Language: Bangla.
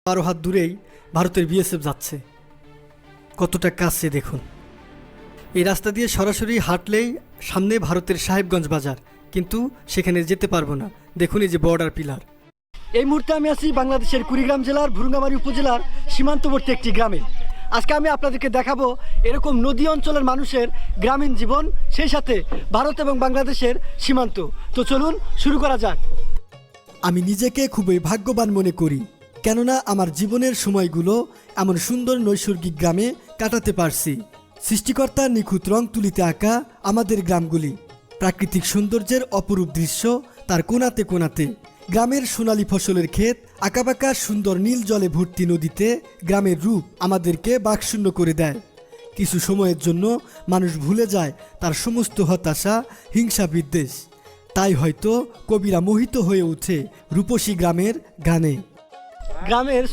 12 হাত দূরেই ভারতের বিএসএফ যাচ্ছে, কতটা কাছে দেখুন। এই রাস্তা দিয়ে সরাসরি হাঁটলেই সামনে ভারতের সাহেবগঞ্জ বাজার, কিন্তু সেখানে যেতে পারবো না। দেখুন এই যে বর্ডার পিলার। এই মুহূর্তে আমি আছি বাংলাদেশের কুড়িগ্রাম জেলার ভুরুঙ্গামারী উপজেলার সীমান্তবর্তী একটি গ্রামে। আজকে আমি আপনাদেরকে দেখাবো এরকম নদী অঞ্চলের মানুষের গ্রামীণ জীবন, সেই সাথে ভারত এবং বাংলাদেশের সীমান্ত। তো চলুন শুরু করা যাক। আমি নিজেকে খুবই ভাগ্যবান মনে করি, কেননা আমার জীবনের সময়গুলো এমন সুন্দর নৈসর্গিক গ্রামে কাটাতে পারছি। সৃষ্টিকর্তার নিখুঁত রং তুলিতে আঁকা আমাদের গ্রামগুলি, প্রাকৃতিক সৌন্দর্যের অপরূপ দৃশ্য তার কোণাতে কোণাতে। গ্রামের সোনালী ফসলের ক্ষেত, আঁকাবাঁকা সুন্দর নীল জলে ভর্তি নদীতে গ্রামের রূপ আমাদেরকে বাকশূন্য করে দেয়। কিছু সময়ের জন্য মানুষ ভুলে যায় তার সমস্ত হতাশা, হিংসা, বিদ্বেষ। তাই হয়তো কবিরা মোহিত হয়ে ওঠে রূপসী গ্রামের গানে। গ্রামের